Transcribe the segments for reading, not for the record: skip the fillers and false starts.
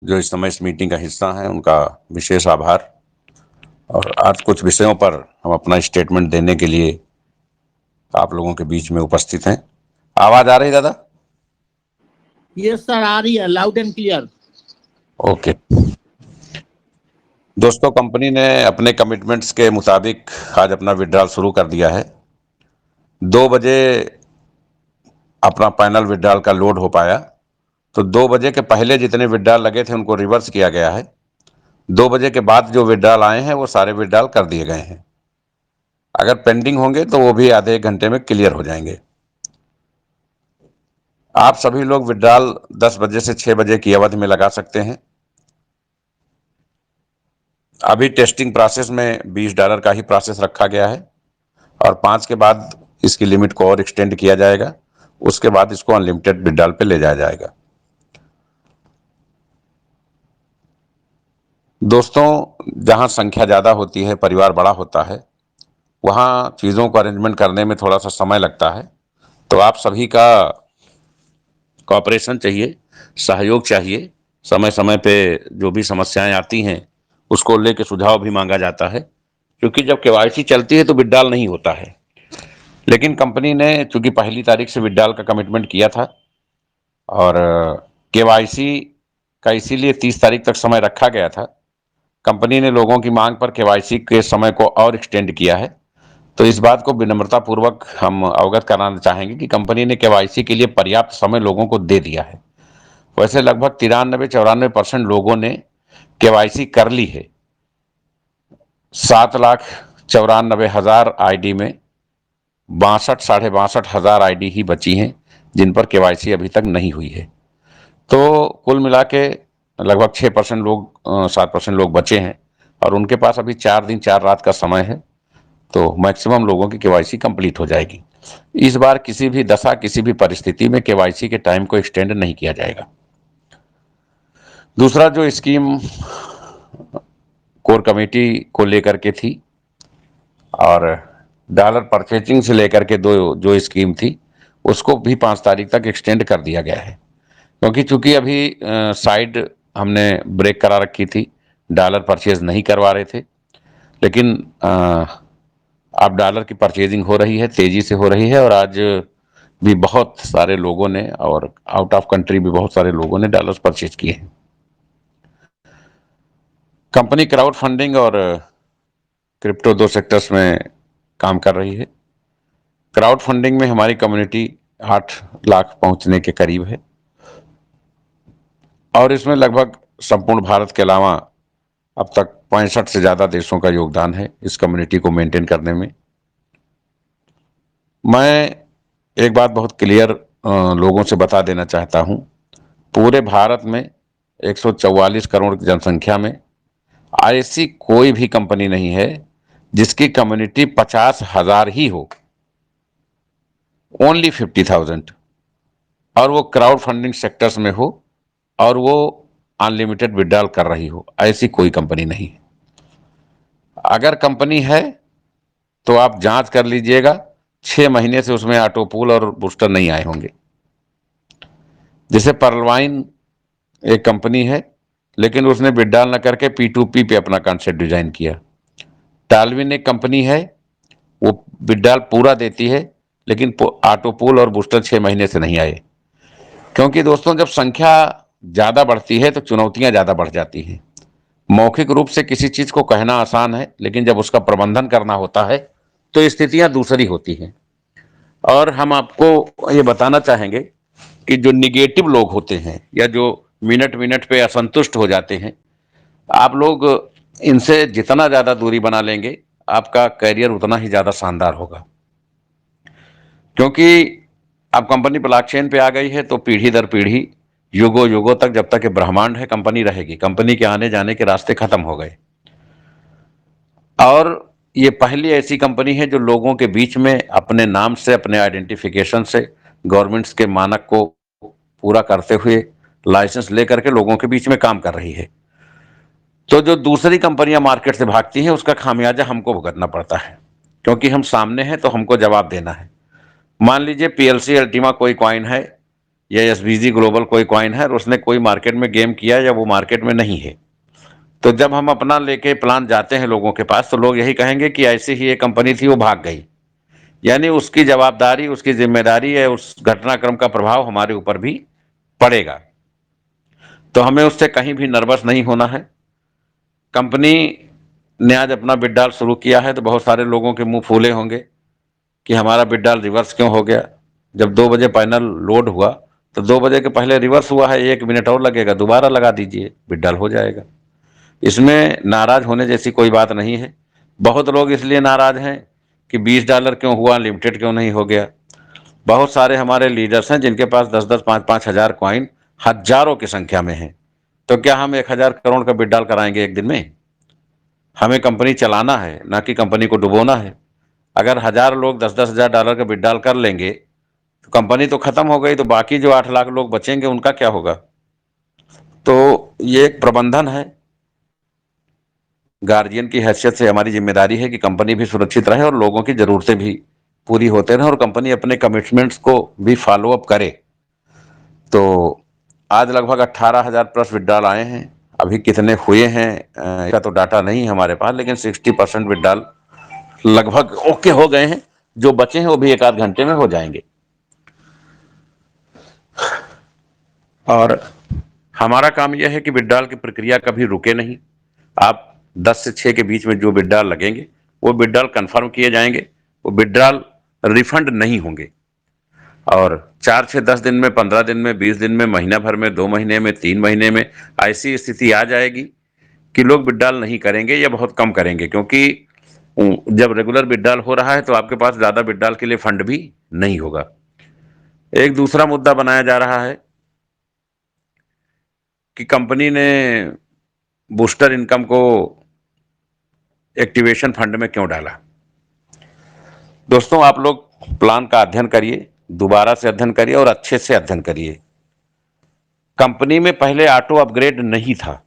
जो इस समय इस मीटिंग का हिस्सा हैं, उनका विशेष आभार। और आज कुछ विषयों पर हम अपना स्टेटमेंट देने के लिए आप लोगों के बीच में उपस्थित हैं। आवाज आ रही दादा? यस सर, आ रही है लाउड एंड क्लियर। ओके दोस्तों, कंपनी ने अपने कमिटमेंट्स के मुताबिक आज अपना विड्रॉल शुरू कर दिया है। 2 बजे अपना पैनल विड्रॉल का लोड हो पाया, तो 2 बजे के पहले जितने विड्रॉल लगे थे उनको रिवर्स किया गया है। 2 बजे के बाद जो विड्रॉल आए हैं वो सारे विड्रॉल कर दिए गए हैं। अगर पेंडिंग होंगे तो वो भी आधे एक घंटे में क्लियर हो जाएंगे। आप सभी लोग विड्रॉल 10 बजे से 6 बजे की अवधि में लगा सकते हैं। अभी टेस्टिंग प्रोसेस में $20 का ही प्रोसेस रखा गया है और 5 के बाद इसकी लिमिट को और एक्सटेंड किया जाएगा। उसके बाद इसको अनलिमिटेड विड्रॉल पे ले जाया जाएगा। दोस्तों, जहां संख्या ज़्यादा होती है, परिवार बड़ा होता है, वहां चीज़ों को अरेंजमेंट करने में थोड़ा सा समय लगता है। तो आप सभी का कॉपरेशन चाहिए, सहयोग चाहिए। समय समय पे जो भी समस्याएं आती हैं उसको लेके सुझाव भी मांगा जाता है, क्योंकि जब केवाईसी चलती है तो विड्रॉल नहीं होता है। लेकिन कंपनी ने चूंकि 1 तारीख से विड्रॉल का कमिटमेंट किया था और केवाईसी का इसीलिए 30 तारीख तक समय रखा गया था। कंपनी ने लोगों की मांग पर केवाईसी के समय को और एक्सटेंड किया है। तो इस बात को विनम्रता पूर्वक हम अवगत कराना चाहेंगे कि कंपनी ने केवाईसी के लिए पर्याप्त समय लोगों को दे दिया है। वैसे लगभग 93-94% लोगों ने केवाईसी कर ली है। 7,94,000 आईडी में 62-62,500 आईडी ही बची हैं जिन पर केवाईसी अभी तक नहीं हुई है। तो कुल मिला के लगभग 6% लोग 7% लोग बचे हैं और उनके पास अभी 4 दिन 4 रात का समय है। तो मैक्सिमम लोगों की केवाईसी कंप्लीट हो जाएगी। इस बार किसी भी दशा, किसी भी परिस्थिति में केवाईसी के टाइम को एक्सटेंड नहीं किया जाएगा। दूसरा जो स्कीम कोर कमेटी को लेकर के थी और डॉलर परचेजिंग से लेकर के दो जो स्कीम थी, उसको भी 5 तारीख तक एक्सटेंड कर दिया गया है। क्योंकि चूंकि अभी साइड हमने ब्रेक करा रखी थी, डॉलर परचेज नहीं करवा रहे थे, लेकिन अब डॉलर की परचेजिंग हो रही है, तेजी से हो रही है। और आज भी बहुत सारे लोगों ने और आउट ऑफ कंट्री भी बहुत सारे लोगों ने डॉलर्स परचेज किए हैं। कंपनी क्राउड फंडिंग और क्रिप्टो 2 सेक्टर्स में काम कर रही है। क्राउड फंडिंग में हमारी कम्युनिटी 8 लाख पहुंचने के करीब है और इसमें लगभग संपूर्ण भारत के अलावा अब तक 65 से ज्यादा देशों का योगदान है इस कम्युनिटी को मेंटेन करने में। मैं एक बात बहुत क्लियर लोगों से बता देना चाहता हूं। पूरे भारत में 144 करोड़ की जनसंख्या में ऐसी कोई भी कंपनी नहीं है जिसकी कम्युनिटी 50,000 ही हो, ओनली 50,000, और वो क्राउड फंडिंग सेक्टर्स में हो और वो अनलिमिटेड विड्रॉल कर रही हो। ऐसी कोई कंपनी नहीं है। अगर कंपनी है तो आप जांच कर लीजिएगा, 6 महीने से उसमें ऑटोपूल और बूस्टर नहीं आए होंगे। जैसे पर्लवाइन एक कंपनी है, लेकिन उसने विड्रॉल न करके P2P पे अपना कॉन्सेप्ट डिजाइन किया। टालविन एक कंपनी है, वो विड्रॉल पूरा देती है, लेकिन ऑटोपूल और बूस्टर 6 महीने से नहीं आए। क्योंकि दोस्तों, जब संख्या ज्यादा बढ़ती है तो चुनौतियां ज्यादा बढ़ जाती हैं। मौखिक रूप से किसी चीज को कहना आसान है, लेकिन जब उसका प्रबंधन करना होता है तो स्थितियां दूसरी होती हैं। और हम आपको ये बताना चाहेंगे कि जो निगेटिव लोग होते हैं या जो मिनट मिनट पे असंतुष्ट हो जाते हैं, आप लोग इनसे जितना ज्यादा दूरी बना लेंगे, आपका करियर उतना ही ज्यादा शानदार होगा। क्योंकि अब कंपनी ब्लॉकचेन पे आ गई है तो पीढ़ी दर पीढ़ी, युगों युगों तक, जब तक ये ब्रह्मांड है, कंपनी रहेगी। कंपनी के आने जाने के रास्ते खत्म हो गए और ये पहली ऐसी कंपनी है जो लोगों के बीच में अपने नाम से, अपने आइडेंटिफिकेशन से, गवर्नमेंट्स के मानक को पूरा करते हुए लाइसेंस लेकर के लोगों के बीच में काम कर रही है। तो जो दूसरी कंपनियां मार्केट से भागती हैं उसका खामियाजा हमको भुगतना पड़ता है, क्योंकि हम सामने हैं तो हमको जवाब देना है। मान लीजिए PLC अल्टीमा कोई कॉइन है, या एसबीजी ग्लोबल कोई कॉइन है और उसने कोई मार्केट में गेम किया या वो मार्केट में नहीं है, तो जब हम अपना लेके प्लान जाते हैं लोगों के पास तो लोग यही कहेंगे कि ऐसी ही एक कंपनी थी वो भाग गई। यानी उसकी जवाबदारी, उसकी जिम्मेदारी है, उस घटनाक्रम का प्रभाव हमारे ऊपर भी पड़ेगा। तो हमें उससे कहीं भी नर्वस नहीं होना है। कंपनी ने आज अपना विड्रॉल शुरू किया है तो बहुत सारे लोगों के मुंह फूले होंगे कि हमारा विड्रॉल रिवर्स क्यों हो गया। जब 2 बजे पैनल लोड हुआ तो 2 बजे के पहले रिवर्स हुआ है, 1 मिनट और लगेगा, दोबारा लगा दीजिए, विड्रॉल हो जाएगा। इसमें नाराज होने जैसी कोई बात नहीं है। बहुत लोग इसलिए नाराज हैं कि $20 क्यों हुआ, लिमिटेड क्यों नहीं हो गया। बहुत सारे हमारे लीडर्स हैं जिनके पास 10-10, 5-5 हजार कॉइन हजारों की संख्या में हैं। तो क्या हम 1,000 करोड़ का विड्रॉल कराएंगे एक दिन में? हमें कंपनी चलाना है, ना कि कंपनी को डुबोना है। अगर 1,000 लोग 10-10 हजार डॉलर का विड्रॉल कर लेंगे तो कंपनी तो खत्म हो गई, तो बाकी जो 8 लाख लोग बचेंगे उनका क्या होगा? तो ये एक प्रबंधन है। गार्जियन की हैसियत से हमारी जिम्मेदारी है कि कंपनी भी सुरक्षित रहे और लोगों की जरूरतें भी पूरी होते रहें और कंपनी अपने कमिटमेंट्स को भी फॉलो अप करे। तो आज लगभग 18,000 प्लस विड्रॉल आए हैं। अभी कितने हुए हैं इसका तो डाटा नहीं है हमारे पास, लेकिन 60% विड्रॉल लगभग ओके हो गए हैं। जो बचे हैं वो भी 1 आध घंटे में हो जाएंगे। और हमारा काम यह है कि विड्रॉल की प्रक्रिया कभी रुके नहीं। आप 10 से 6 के बीच में जो विड्रॉल लगेंगे वो विड्रॉल कंफर्म किए जाएंगे, वो विड्रॉल रिफंड नहीं होंगे। और 4 से 10 दिन में, 15 दिन में, 20 दिन में, महीना भर में, 2 महीने में, 3 महीने में ऐसी स्थिति आ जाएगी कि लोग विड्रॉल नहीं करेंगे या बहुत कम करेंगे, क्योंकि जब रेगुलर विड्रॉल हो रहा है तो आपके पास ज्यादा विड्रॉल के लिए फंड भी नहीं होगा। एक दूसरा मुद्दा बनाया जा रहा है कि कंपनी ने बूस्टर इनकम को एक्टिवेशन फंड में क्यों डाला। दोस्तों, आप लोग प्लान का अध्ययन करिए, दोबारा से अध्ययन करिए और अच्छे से अध्ययन करिए। कंपनी में पहले ऑटो अपग्रेड नहीं था,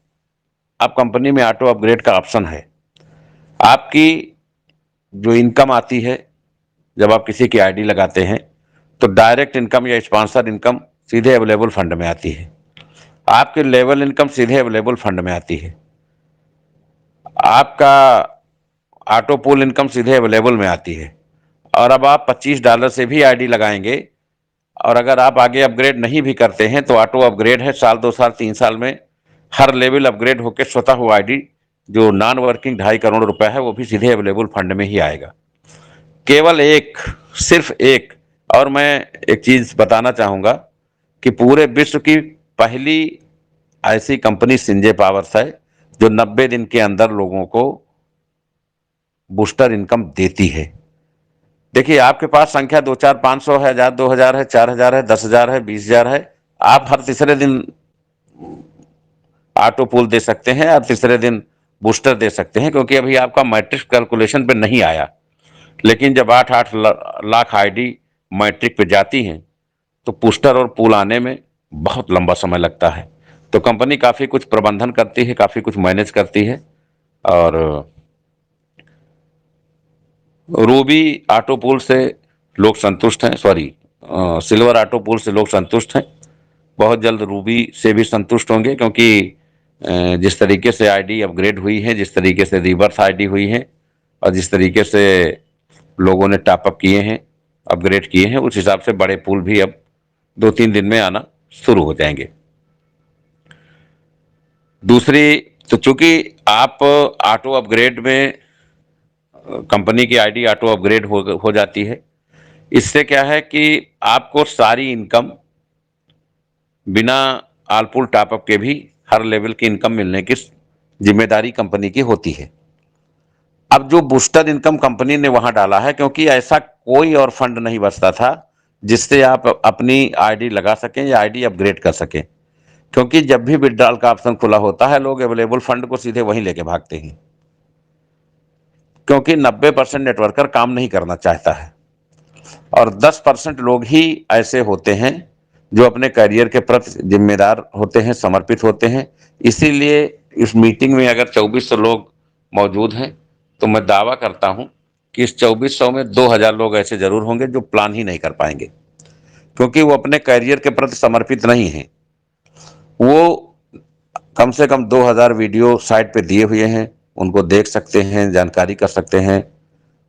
अब कंपनी में ऑटो अपग्रेड का ऑप्शन है। आपकी जो इनकम आती है जब आप किसी की आईडी लगाते हैं तो डायरेक्ट इनकम या स्पॉन्सर इनकम सीधे अवेलेबल फंड में आती है। आपके लेवल इनकम सीधे अवेलेबल फंड में आती है। आपका ऑटो पूल इनकम सीधे अवेलेबल में आती है। और अब आप $25 से भी आईडी लगाएंगे और अगर आप आगे अपग्रेड नहीं भी करते हैं तो ऑटो अपग्रेड है, साल 2 साल 3 साल में हर लेवल अपग्रेड होकर स्वतः हुआ आईडी जो नॉन वर्किंग 2.5 करोड़ रुपए है वो भी सीधे अवेलेबल फंड में ही आएगा। केवल एक, सिर्फ एक। और मैं एक चीज बताना चाहूंगा कि पूरे विश्व की पहली ऐसी कंपनी सिंजे पावर्स है जो 90 दिन के अंदर लोगों को बूस्टर इनकम देती है। देखिए, आपके पास संख्या 2, 4, 500 है, 1,000, 2,000 है, 4,000 है, 10,000 है, 20,000 है। आप हर तीसरे दिन ऑटो पूल दे सकते हैं और तीसरे दिन बूस्टर दे सकते हैं, क्योंकि अभी आपका मैट्रिक्स कैलकुलेशन पे नहीं आया। लेकिन जब 8-8 लाख आईडी मैट्रिक पे जाती हैं तो बूस्टर और पूल आने में बहुत लंबा समय लगता है। तो कंपनी काफी कुछ प्रबंधन करती है, काफी कुछ मैनेज करती है। और रूबी ऑटो पूल से लोग संतुष्ट हैं, सॉरी सिल्वर ऑटो पूल से लोग संतुष्ट हैं। बहुत जल्द रूबी से भी संतुष्ट होंगे, क्योंकि जिस तरीके से आईडी अपग्रेड हुई है, जिस तरीके से रिवर्स आईडी हुई है और जिस तरीके से लोगों ने टॉपअप किए हैं, अपग्रेड किए हैं, उस हिसाब से बड़े पूल भी अब 2-3 दिन में आना शुरू हो जाएंगे। दूसरी, तो चूंकि आप ऑटो अपग्रेड में कंपनी की आईडी ऑटो अपग्रेड हो जाती है, इससे क्या है कि आपको सारी इनकम बिना आलपुल टॉपअप के भी हर लेवल की इनकम मिलने की जिम्मेदारी कंपनी की होती है। अब जो बूस्टर इनकम कंपनी ने वहां डाला है, क्योंकि ऐसा कोई और फंड नहीं बचता था जिससे आप अपनी आईडी लगा सकें या आईडी अपग्रेड कर सकें, क्योंकि जब भी विड्रॉल का ऑप्शन खुला होता है लोग अवेलेबल फंड को सीधे वहीं लेके भागते हैं, क्योंकि 90% नेटवर्कर काम नहीं करना चाहता है और 10% लोग ही ऐसे होते हैं जो अपने करियर के प्रति जिम्मेदार होते हैं, समर्पित होते हैं। इसीलिए इस मीटिंग में अगर 2400 लोग मौजूद हैं तो मैं दावा करता हूं कि इस 2400 में 2,000 लोग ऐसे जरूर होंगे जो प्लान ही नहीं कर पाएंगे, क्योंकि वो अपने करियर के प्रति समर्पित नहीं है। वो कम से कम 2000 वीडियो साइट पे दिए हुए हैं, उनको देख सकते हैं, जानकारी कर सकते हैं,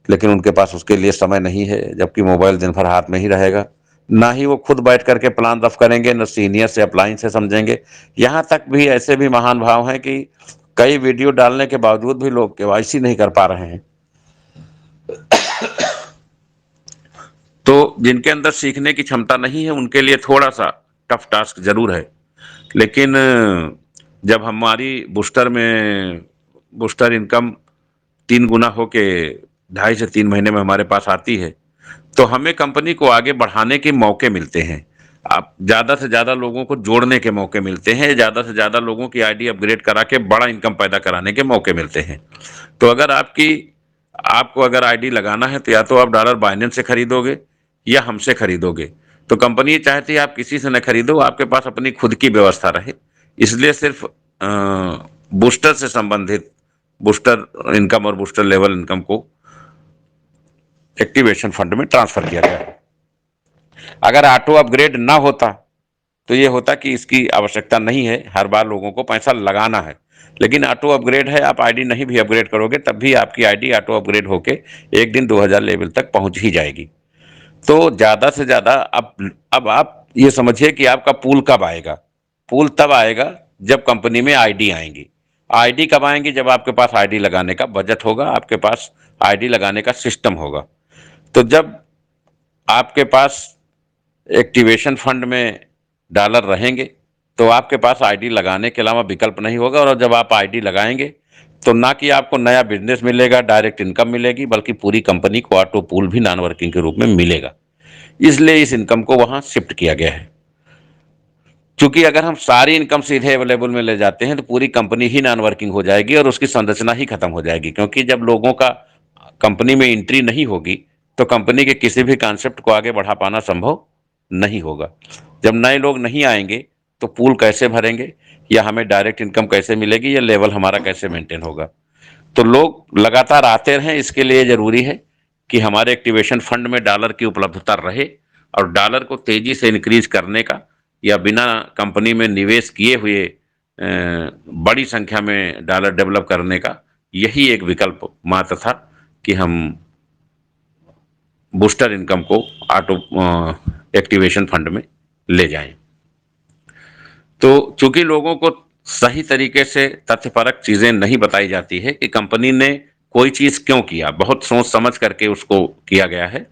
लेकिन उनके पास उसके लिए समय नहीं है, जबकि मोबाइल दिन भर हाथ में ही रहेगा। ना ही वो खुद बैठ करके प्लान रफ करेंगे, न सीनियर से अपलाइन से समझेंगे। यहाँ तक भी ऐसे भी महान भाव हैं कि कई वीडियो डालने के बावजूद भी लोग केवाईसी नहीं कर पा रहे हैं। तो जिनके अंदर सीखने की क्षमता नहीं है उनके लिए थोड़ा सा टफ टास्क जरूर है। लेकिन जब हमारी बूस्टर इनकम 3 गुना होके 2.5 से 3 महीने में हमारे पास आती है, तो हमें कंपनी को आगे बढ़ाने के मौके मिलते हैं। आप ज़्यादा से ज़्यादा लोगों को जोड़ने के मौके मिलते हैं, ज़्यादा से ज़्यादा लोगों की आईडी अपग्रेड करा के बड़ा इनकम पैदा कराने के मौके मिलते हैं। तो अगर आपको अगर आईडी लगाना है तो या तो आप डॉलर बाइनेंस से खरीदोगे या हमसे खरीदोगे। तो कंपनी ये चाहती है आप किसी से न खरीदो, आपके पास अपनी खुद की व्यवस्था रहे। इसलिए सिर्फ बूस्टर से संबंधित बूस्टर इनकम और बूस्टर लेवल इनकम को एक्टिवेशन फंड में ट्रांसफर किया गया है। अगर ऑटो अपग्रेड ना होता तो ये होता कि इसकी आवश्यकता नहीं है, हर बार लोगों को पैसा लगाना है। लेकिन ऑटो अपग्रेड है, आप आईडी नहीं भी अपग्रेड करोगे तब भी आपकी आईडी ऑटो अपग्रेड होके एक दिन 2000 लेवल तक पहुंच ही जाएगी। तो ज़्यादा से ज़्यादा अब आप ये समझिए कि आपका पूल कब आएगा। पूल तब आएगा जब कंपनी में आईडी आएंगी। आईडी कब आएंगी? जब आपके पास आईडी लगाने का बजट होगा, आपके पास आईडी लगाने का सिस्टम होगा। तो जब आपके पास एक्टिवेशन फंड में डॉलर रहेंगे तो आपके पास आईडी लगाने के अलावा विकल्प नहीं होगा। और जब आप आईडी लगाएंगे तो ना कि आपको नया बिजनेस मिलेगा, डायरेक्ट इनकम मिलेगी, बल्कि पूरी कंपनी को ऑटो पूल भी नॉन वर्किंग के रूप में मिलेगा। इसलिए इस इनकम को वहां शिफ्ट किया गया है। क्योंकि अगर हम सारी इनकम सीधे अवेलेबल में ले जाते हैं तो पूरी कंपनी ही नॉन वर्किंग हो जाएगी और उसकी संरचना ही खत्म हो जाएगी। क्योंकि जब लोगों का कंपनी में एंट्री नहीं होगी तो कंपनी के किसी भी कॉन्सेप्ट को आगे बढ़ा पाना संभव नहीं होगा। जब नए लोग नहीं आएंगे तो पूल कैसे भरेंगे, या हमें डायरेक्ट इनकम कैसे मिलेगी, या लेवल हमारा कैसे मेंटेन होगा। तो लोग लगातार आते रहें, इसके लिए जरूरी है कि हमारे एक्टिवेशन फंड में डॉलर की उपलब्धता रहे। और डॉलर को तेजी से इंक्रीज करने का या बिना कंपनी में निवेश किए हुए बड़ी संख्या में डॉलर डेवलप करने का यही एक विकल्प मात्र था कि हम बूस्टर इनकम को ऑटो एक्टिवेशन फंड में ले जाएं। तो चूंकि लोगों को सही तरीके से तथ्यपरक चीजें नहीं बताई जाती है कि कंपनी ने कोई चीज क्यों किया, बहुत सोच समझ करके उसको किया गया है।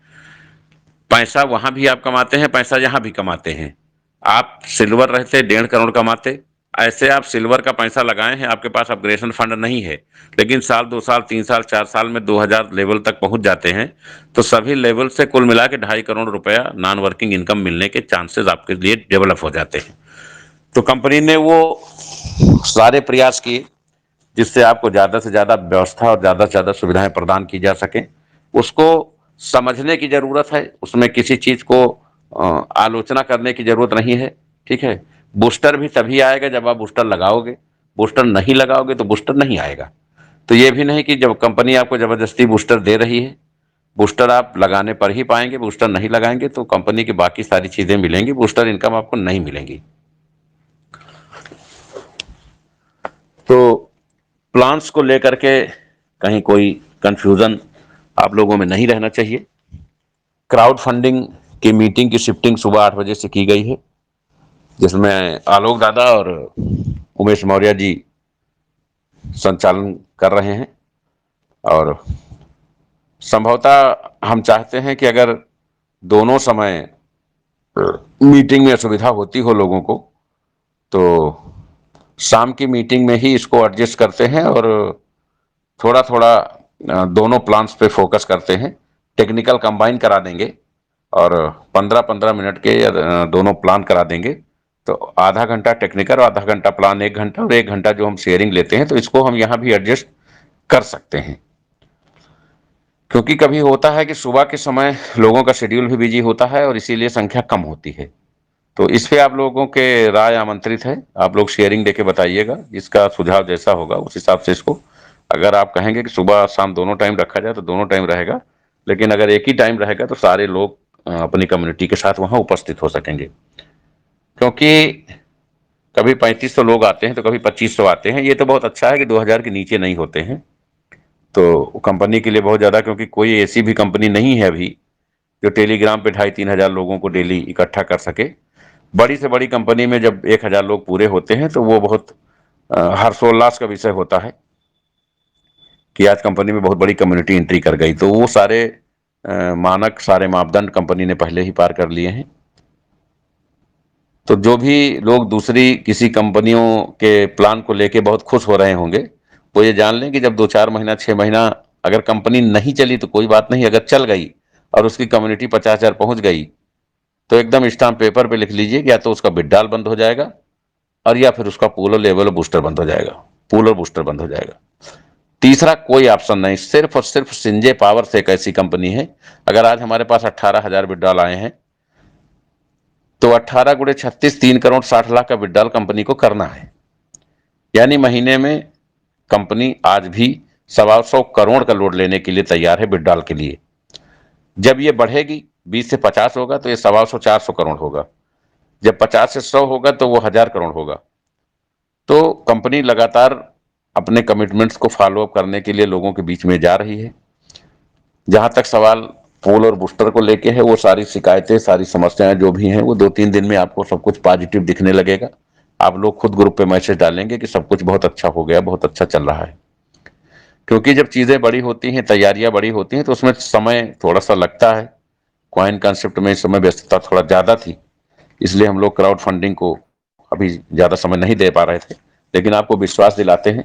पैसा वहां भी आप कमाते हैं, पैसा यहां भी कमाते हैं। आप सिल्वर रहते 1.5 करोड़ कमाते, ऐसे आप सिल्वर का पैसा लगाए हैं, आपके पास अपग्रेडेशन फंड नहीं है, लेकिन साल 2 साल 3 साल 4 साल में 2000 लेवल तक पहुंच जाते हैं। तो सभी लेवल से कुल मिला के 2.5 करोड़ रुपया नॉन वर्किंग इनकम मिलने के चांसेस आपके लिए डेवलप हो जाते हैं। तो कंपनी ने वो सारे प्रयास किए जिससे आपको ज़्यादा से ज़्यादा व्यवस्था और ज़्यादा से ज़्यादा सुविधाएं प्रदान की जा सकें। उसको समझने की ज़रूरत है, उसमें किसी चीज़ को आलोचना करने की ज़रूरत नहीं है। ठीक है, बूस्टर भी तभी आएगा जब आप बूस्टर लगाओगे। बूस्टर नहीं लगाओगे तो बूस्टर नहीं आएगा। तो ये भी नहीं कि जब कंपनी आपको ज़बरदस्ती बूस्टर दे रही है, बूस्टर आप लगाने पर ही पाएंगे। बूस्टर नहीं लगाएंगे तो कंपनी की बाकी सारी चीज़ें मिलेंगी, बूस्टर इनकम आपको नहीं मिलेंगी। तो प्लान्स को लेकर के कहीं कोई कंफ्यूजन आप लोगों में नहीं रहना चाहिए। क्राउड फंडिंग की मीटिंग की शिफ्टिंग सुबह 8 बजे से की गई है, जिसमें आलोक दादा और उमेश मौर्य जी संचालन कर रहे हैं। और संभवतः हम चाहते हैं कि अगर दोनों समय मीटिंग में असुविधा होती हो लोगों को, तो शाम की मीटिंग में ही इसको एडजस्ट करते हैं और थोड़ा थोड़ा दोनों प्लान्स पे फोकस करते हैं। टेक्निकल कंबाइन करा देंगे और 15-15 मिनट के दोनों प्लान करा देंगे। तो आधा घंटा टेक्निकल और आधा घंटा प्लान, 1 घंटा, और 1 घंटा जो हम शेयरिंग लेते हैं, तो इसको हम यहाँ भी एडजस्ट कर सकते हैं। क्योंकि कभी होता है कि सुबह के समय लोगों का शेड्यूल भी बिजी होता है और इसीलिए संख्या कम होती है। तो इस पे आप लोगों के राय आमंत्रित है, आप लोग शेयरिंग देके बताइएगा। इसका सुझाव जैसा होगा उस हिसाब से इसको, अगर आप कहेंगे कि सुबह शाम दोनों टाइम रखा जाए तो दोनों टाइम रहेगा, लेकिन अगर एक ही टाइम रहेगा तो सारे लोग अपनी कम्युनिटी के साथ वहां उपस्थित हो सकेंगे। क्योंकि कभी 3500 लोग आते हैं तो कभी 2500 आते हैं। ये तो बहुत अच्छा है कि 2000 के नीचे नहीं होते हैं, तो कंपनी के लिए बहुत ज़्यादा, क्योंकि कोई ऐसी भी कंपनी नहीं है अभी जो टेलीग्राम पे 2500-3000 लोगों को डेली इकट्ठा कर सके। बड़ी से बड़ी कंपनी में जब 1000 लोग पूरे होते हैं तो वो बहुत हर्षोल्लास का विषय होता है कि आज कंपनी में बहुत बड़ी कम्युनिटी एंट्री कर गई। तो वो सारे मानक, सारे मापदंड कंपनी ने पहले ही पार कर लिए हैं। तो जो भी लोग दूसरी किसी कंपनियों के प्लान को लेके बहुत खुश हो रहे होंगे, वो ये जान लें कि जब 2-4 महीना, 6 महीना अगर कंपनी नहीं चली तो कोई बात नहीं, अगर चल गई और उसकी कम्युनिटी 50,000 पहुंच गई तो एकदम स्टाम्प पेपर पे लिख लीजिए कि या तो उसका विड्रॉल बंद हो जाएगा और या फिर उसका पूल और लेवल और बूस्टर बंद हो जाएगा, पूल और बूस्टर बंद हो जाएगा। तीसरा कोई ऑप्शन नहीं। सिर्फ और सिर्फ सिंजे पावर से एक ऐसी कंपनी है, अगर आज हमारे पास 18,000 विड्रॉल आए हैं तो 18 गुणे 36, 3,60,00,000 का विड्रॉल कंपनी को करना है। यानी महीने में कंपनी आज भी 125 करोड़ का लोड लेने के लिए तैयार है विड्रॉल के लिए। जब ये बढ़ेगी 20 से 50 होगा तो ये 125 400 करोड़ होगा। जब 50 से 100 होगा तो वो 1000 करोड़ होगा। तो कंपनी लगातार अपने कमिटमेंट्स को फॉलो अप करने के लिए लोगों के बीच में जा रही है। जहां तक सवाल पोल और बूस्टर को लेके है, वो सारी शिकायतें, सारी समस्याएं जो भी हैं, वो 2-3 दिन में आपको सब कुछ पॉजिटिव दिखने लगेगा। आप लोग खुद ग्रुप पे मैसेज डालेंगे कि सब कुछ बहुत अच्छा हो गया, बहुत अच्छा चल रहा है। क्योंकि जब चीजें बड़ी होती हैं, तैयारियां बड़ी होती हैं, तो उसमें समय थोड़ा सा लगता है। कॉइन कंसेप्ट में इस समय व्यस्तता थोड़ा ज्यादा थी, इसलिए हम लोग क्राउड फंडिंग को अभी ज्यादा समय नहीं दे पा रहे थे। लेकिन आपको विश्वास दिलाते हैं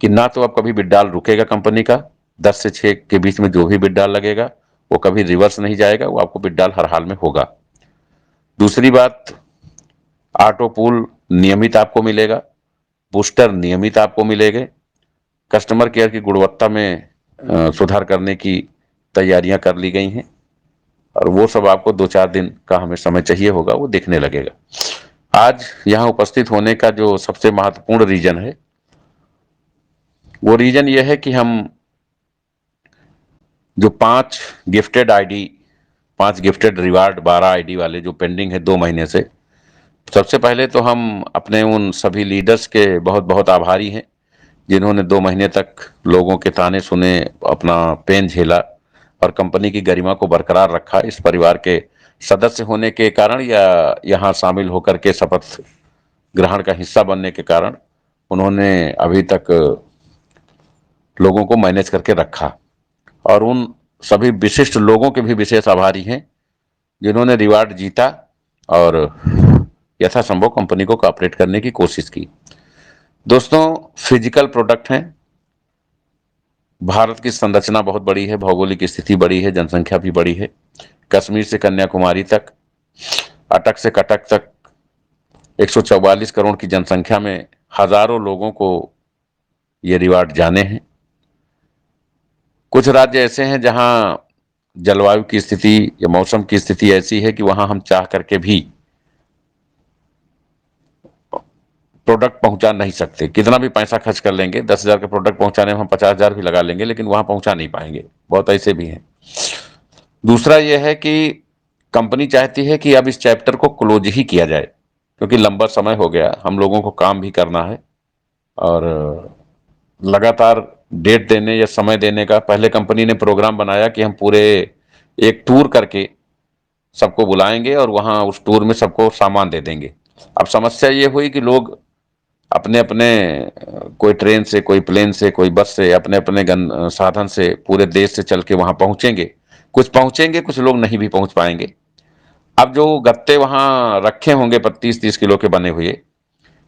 कि ना तो अब कभी विड्रॉल रुकेगा कंपनी का। 10 से 6 के बीच में जो भी विड्रॉल लगेगा वो कभी रिवर्स नहीं जाएगा, वो आपको विड्रॉल हर हाल में होगा। दूसरी बात, ऑटो पूल नियमित आपको मिलेगा, बूस्टर नियमित आपको मिलेंगे। कस्टमर केयर की गुणवत्ता में सुधार करने की तैयारियां कर ली गई हैं और वो सब आपको 2-4 दिन का हमें समय चाहिए होगा, वो देखने लगेगा। आज यहाँ उपस्थित होने का जो सबसे महत्वपूर्ण रीजन है, वो रीजन ये है कि हम जो 5 gifted ID, 5 gifted reward 12 ID वाले जो पेंडिंग है 2 महीने से, सबसे पहले तो हम अपने उन सभी लीडर्स के बहुत बहुत आभारी हैं जिन्होंने 2 महीने तक लोगों के ताने सुने, अपना पेन झेला और कंपनी की गरिमा को बरकरार रखा। इस परिवार के सदस्य होने के कारण या यहाँ शामिल होकर के शपथ ग्रहण का हिस्सा बनने के कारण उन्होंने अभी तक लोगों को मैनेज करके रखा। और उन सभी विशिष्ट लोगों के भी विशेष आभारी हैं जिन्होंने रिवार्ड जीता और यथासंभव कंपनी को कॉपरेट करने की कोशिश की। दोस्तों, फिजिकल प्रोडक्ट हैं। भारत की संरचना बहुत बड़ी है, भौगोलिक स्थिति बड़ी है, जनसंख्या भी बड़ी है। कश्मीर से कन्याकुमारी तक, अटक से कटक तक 144 करोड़ की जनसंख्या में हजारों लोगों को ये रिवार्ड जाने हैं। कुछ राज्य ऐसे हैं जहां जलवायु की स्थिति या मौसम की स्थिति ऐसी है कि वहां हम चाह करके भी प्रोडक्ट पहुंचा नहीं सकते। कितना भी पैसा खर्च कर लेंगे, 10,000 का प्रोडक्ट पहुंचाने में हम 50,000 भी लगा लेंगे, लेकिन वहां पहुंचा नहीं पाएंगे। बहुत ऐसे भी हैं। दूसरा यह है कि कंपनी चाहती है कि अब इस चैप्टर को क्लोज ही किया जाए, क्योंकि लंबा समय हो गया, हम लोगों को काम भी करना है और लगातार डेट देने या समय देने का। पहले कंपनी ने प्रोग्राम बनाया कि हम पूरे एक टूर करके सबको बुलाएंगे और वहां उस टूर में सबको सामान दे देंगे। अब समस्या ये हुई कि लोग अपने अपने कोई ट्रेन से, कोई प्लेन से, कोई बस से, अपने अपने साधन से पूरे देश से चल के वहां पहुंचेंगे। कुछ पहुंचेंगे, कुछ लोग नहीं भी पहुंच पाएंगे। अब जो गत्ते वहां रखे होंगे 25-30 किलो के बने हुए,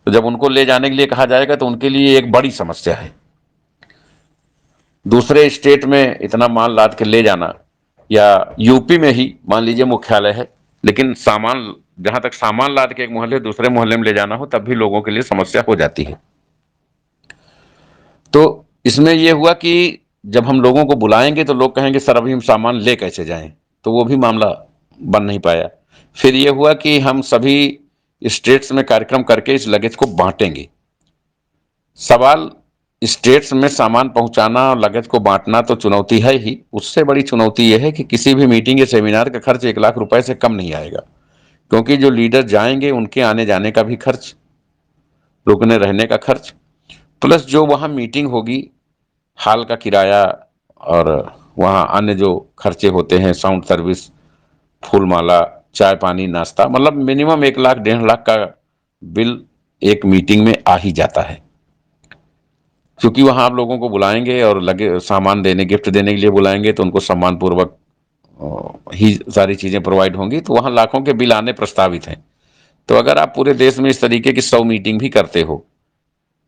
तो जब उनको ले जाने के लिए कहा जाएगा तो उनके लिए एक बड़ी समस्या है। दूसरे स्टेट में इतना माल लाद के ले जाना, या यूपी में ही मान लीजिए मुख्यालय है, लेकिन सामान, जहां तक सामान लाद के एक मोहल्ले दूसरे मोहल्ले में ले जाना हो तब भी लोगों के लिए समस्या हो जाती है। तो इसमें यह हुआ कि जब हम लोगों को बुलाएंगे तो लोग कहेंगे सर अभी हम सामान ले कैसे जाएं, तो वो भी मामला बन नहीं पाया। फिर यह हुआ कि हम सभी स्टेट्स में कार्यक्रम करके इस लगेज को बांटेंगे। सवाल स्टेट्स में सामान पहुंचाना और लगेज को बांटना तो चुनौती है ही, उससे बड़ी चुनौती यह है कि किसी भी मीटिंग या सेमिनार का खर्च 1 लाख रुपए से कम नहीं आएगा, क्योंकि जो लीडर जाएंगे उनके आने जाने का भी खर्च, रुकने रहने का खर्च, प्लस जो वहां मीटिंग होगी, हॉल का किराया, और वहां अन्य जो खर्चे होते हैं, साउंड सर्विस, फूल माला, चाय पानी नाश्ता, मतलब मिनिमम 1 लाख 1.5 लाख का बिल एक मीटिंग में आ ही जाता है। क्योंकि वहां आप लोगों को बुलाएंगे और लगे सामान देने, गिफ्ट देने के लिए बुलाएंगे, तो उनको सम्मान पूर्वक ही सारी चीजें प्रोवाइड होंगी, तो वहां लाखों के बिल आने प्रस्तावित हैं। तो अगर आप पूरे देश में इस तरीके की 100 मीटिंग भी करते हो,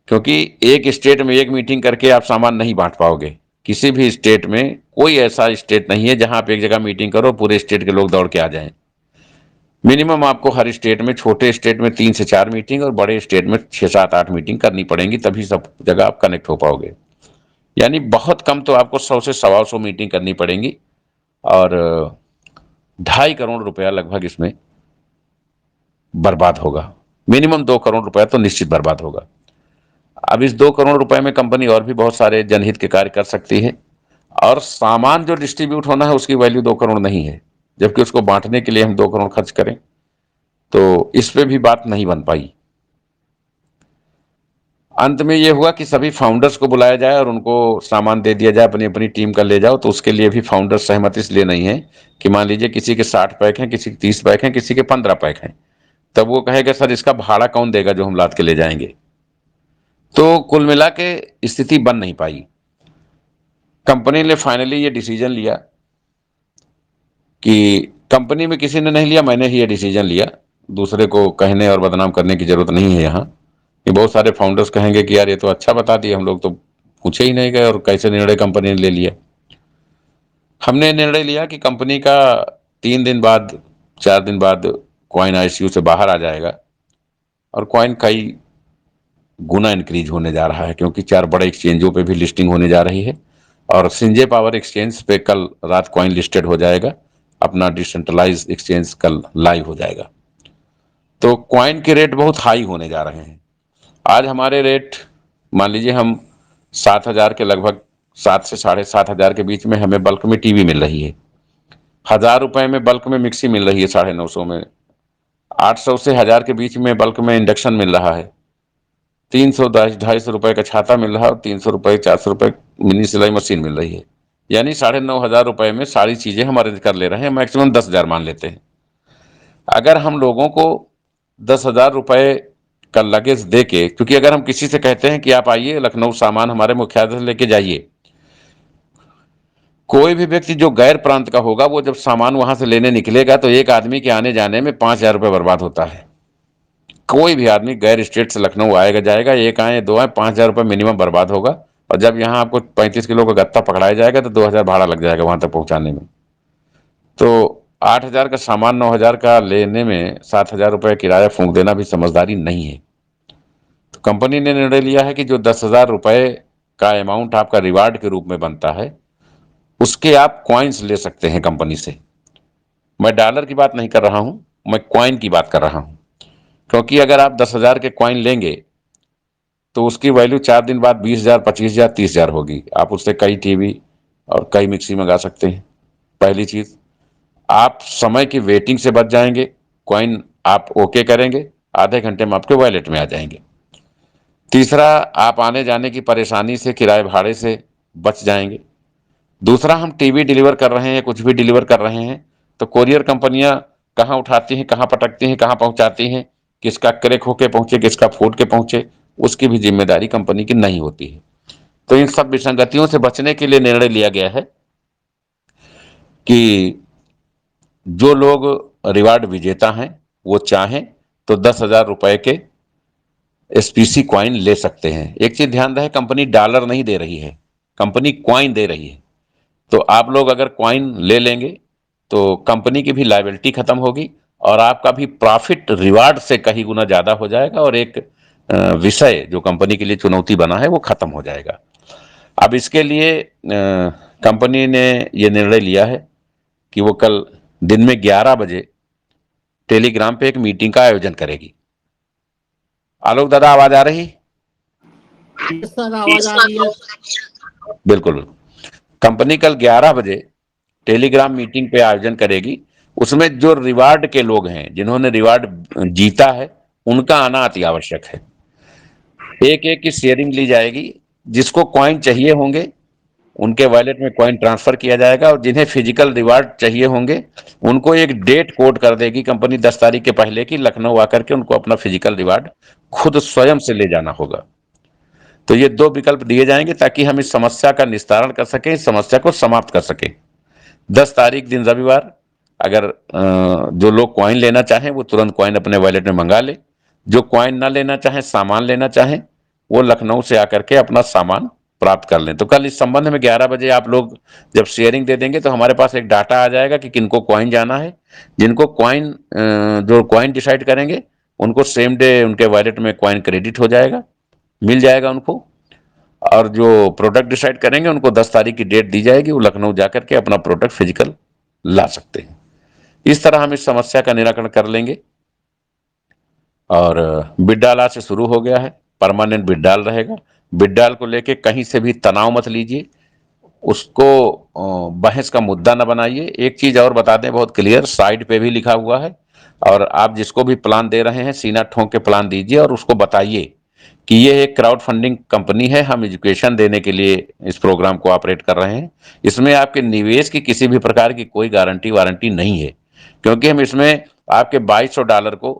क्योंकि एक स्टेट में एक मीटिंग करके आप सामान नहीं बांट पाओगे, किसी भी स्टेट में कोई ऐसा स्टेट नहीं है जहां आप एक जगह मीटिंग करो पूरे स्टेट के लोग दौड़ के आ जाएं। मिनिमम आपको हर स्टेट में, छोटे स्टेट में 3 से 4 मीटिंग और बड़े स्टेट में 6 7 8 मीटिंग करनी पड़ेंगी, तभी सब जगह आप कनेक्ट हो पाओगे। यानी बहुत कम तो आपको 100 से 125 मीटिंग करनी पड़ेंगी, और 2.5 करोड़ रुपया लगभग इसमें बर्बाद होगा। मिनिमम 2 करोड़ रुपया तो निश्चित बर्बाद होगा। अब इस 2 करोड़ रुपए में कंपनी और भी बहुत सारे जनहित के कार्य कर सकती है, और सामान जो डिस्ट्रीब्यूट होना है उसकी वैल्यू 2 करोड़ नहीं है, जबकि उसको बांटने के लिए हम 2 करोड़ खर्च करें, तो इस पे भी बात नहीं बन पाई। अंत में यह हुआ कि सभी फाउंडर्स को बुलाया जाए और उनको सामान दे दिया जाए, अपनी अपनी टीम का ले जाओ, तो उसके लिए भी फाउंडर्स सहमति इसलिए नहीं है कि मान लीजिए किसी के 60 पैक हैं, किसी के 30 पैक हैं, किसी के 15 पैक हैं, तब वो कहेगा सर इसका भाड़ा कौन देगा जो हम लाद के ले जाएंगे। तो कुल मिला के स्थिति बन नहीं पाई। कंपनी ने फाइनली ये डिसीजन लिया, कि कंपनी में किसी ने नहीं लिया, मैंने ही ये डिसीजन लिया। दूसरे को कहने और बदनाम करने की जरूरत नहीं है यहाँ, कि बहुत सारे फाउंडर्स कहेंगे कि यार ये तो अच्छा बता दिया, हम लोग तो पूछे ही नहीं गए और कैसे निर्णय कंपनी ने ले लिया। हमने निर्णय लिया कि कंपनी का 3 दिन बाद, 4 दिन बाद कॉइन आईसीयू से बाहर आ जाएगा, और कॉइन कई गुना इंक्रीज होने जा रहा है, क्योंकि 4 बड़े एक्सचेंजों पे भी लिस्टिंग होने जा रही है, और सिंजे पावर एक्सचेंज पे कल रात कॉइन लिस्टेड हो जाएगा, अपना डिसेंट्रलाइज एक्सचेंज कल लाइव हो जाएगा। तो कॉइन के रेट बहुत हाई होने जा रहे हैं। आज हमारे रेट, मान लीजिए हम 7,000 के लगभग, 7 से 7,500 के बीच में हमें बल्क में टीवी मिल रही है। 1,000 रुपए में बल्क में मिक्सी मिल रही है 950 में। 800 से 1,000 के बीच में बल्क में इंडक्शन मिल रहा है। 300 250 रुपए का छाता मिल रहा है, और 300 रुपए 400 रुपए मिनी सिलाई मशीन मिल रही है। यानी 9,500 रुपए में सारी चीजें हम अरेंज कर ले रहे हैं। मैक्सिमम 10,000 मान लेते हैं। अगर हम लोगों को 10,000 रुपए का लगेज दे के, क्योंकि अगर हम किसी से कहते हैं कि आप आइए लखनऊ सामान हमारे मुख्यालय से लेके जाइए, कोई भी व्यक्ति जो गैर प्रांत का होगा, वो जब सामान वहां से लेने निकलेगा तो एक आदमी के आने जाने में 5,000 रुपए बर्बाद होता है। कोई भी आदमी गैर स्टेट से लखनऊ आएगा जाएगा, एक आए 2 आए, 5,000 रुपये मिनिमम बर्बाद होगा। और जब यहाँ आपको 35 किलो का गत्ता पकड़ाया जाएगा तो 2,000 भाड़ा लग जाएगा वहां तक पहुंचाने में। तो 8,000 का सामान 9,000 का लेने में 7,000 रुपये किराया फूंक देना भी समझदारी नहीं है। तो कंपनी ने निर्णय लिया है कि जो 10,000 रुपये का अमाउंट आपका रिवार्ड के रूप में बनता है, उसके आप कॉइन्स ले सकते हैं कंपनी से। मैं डॉलर की बात नहीं कर रहा हूं, मैं कॉइन की बात कर रहा हूं। क्योंकि अगर आप 10,000 के कॉइन लेंगे तो उसकी वैल्यू 4 दिन बाद 20,000, 25,000, 30,000 होगी। आप उससे कई टीवी और कई मिक्सी मंगा सकते हैं। पहली चीज, आप समय की वेटिंग से बच जाएंगे। कॉइन आप ओके करेंगे, आधे घंटे में आपके वॉलेट में आ जाएंगे। तीसरा, आप आने जाने की परेशानी से, किराए भाड़े से बच जाएंगे। दूसरा, हम टीवी डिलीवर कर रहे हैं, कुछ भी डिलीवर कर रहे हैं, तो कोरियर कंपनियां कहाँ उठाती हैं, कहाँ पटकती हैं, कहाँ पहुंचाती हैं, किसका क्रैक होके पहुंचे, किसका फूट के पहुंचे, उसकी भी जिम्मेदारी कंपनी की नहीं होती है। तो इन सब विसंगतियों से बचने के लिए निर्णय लिया गया है कि जो लोग रिवार्ड विजेता हैं वो चाहें तो 10,000 रुपए के एसपीसी क्वाइन ले सकते हैं। एक चीज ध्यान रहे, कंपनी डॉलर नहीं दे रही है, कंपनी क्वाइन दे रही है। तो आप लोग अगर क्वाइन ले लेंगे तो कंपनी की भी लायबिलिटी खत्म होगी, और आपका भी प्रॉफिट रिवार्ड से कहीं गुना ज्यादा हो जाएगा, और एक विषय जो कंपनी के लिए चुनौती बना है वो खत्म हो जाएगा। अब इसके लिए कंपनी ने ये निर्णय लिया है कि वो कल दिन में 11 बजे टेलीग्राम पे एक मीटिंग का आयोजन करेगी। आलोक दादा, आवाज आ रही? Yes, sir, आवाज आ रही है। बिल्कुल। कंपनी कल 11 बजे टेलीग्राम मीटिंग पे आयोजन करेगी। उसमें जो रिवार्ड के लोग हैं, जिन्होंने रिवार्ड जीता है, उनका आना अति आवश्यक है। एक एक की शेयरिंग ली जाएगी। जिसको कॉइन चाहिए होंगे उनके वॉलेट में कॉइन ट्रांसफर किया जाएगा, और जिन्हें फिजिकल रिवार्ड चाहिए होंगे उनको एक डेट कोड कर देगी कंपनी 10 तारीख के पहले की, लखनऊ आकर के उनको अपना फिजिकल रिवार्ड खुद स्वयं से ले जाना होगा। तो ये दो विकल्प दिए जाएंगे ताकि हम इस समस्या का निस्तारण कर सकें, इस समस्या को समाप्त कर सकें। 10 तारीख दिन रविवार, अगर जो लोग कॉइन लेना चाहें वो तुरंत कॉइन अपने वॉलेट में मंगा ले। जो कॉइन ना लेना चाहें, सामान लेना चाहें, वो लखनऊ से आकर के अपना सामान प्राप्त कर लें। तो कल इस संबंध में 11 बजे आप लोग जब शेयरिंग दे देंगे तो हमारे पास एक डाटा आ जाएगा कि किनको कॉइन जाना है। जिनको कॉइन जो कॉइन डिसाइड करेंगे उनको सेम डे उनके वॉलेट में कॉइन क्रेडिट हो जाएगा, मिल जाएगा उनको। और जो प्रोडक्ट डिसाइड करेंगे उनको 10 तारीख की डेट दी जाएगी, वो लखनऊ जाकर के अपना प्रोडक्ट फिजिकल ला सकते हैं। इस तरह हम इस समस्या का निराकरण कर लेंगे। और विड्राल आज से शुरू हो गया है, परमानेंट विड्राल रहेगा। विड्राल को लेके कहीं से भी तनाव मत लीजिए, उसको बहस का मुद्दा न बनाइए। एक चीज और बता दें बहुत क्लियर, साइड पे भी लिखा हुआ है, और आप जिसको भी प्लान दे रहे हैं सीना ठोंक के प्लान दीजिए और उसको बताइए कि ये एक क्राउड फंडिंग कंपनी है, हम एजुकेशन देने के लिए इस प्रोग्राम को ऑपरेट कर रहे हैं। इसमें आपके निवेश की किसी भी प्रकार की कोई गारंटी वारंटी नहीं है, क्योंकि हम इसमें आपके $2200 को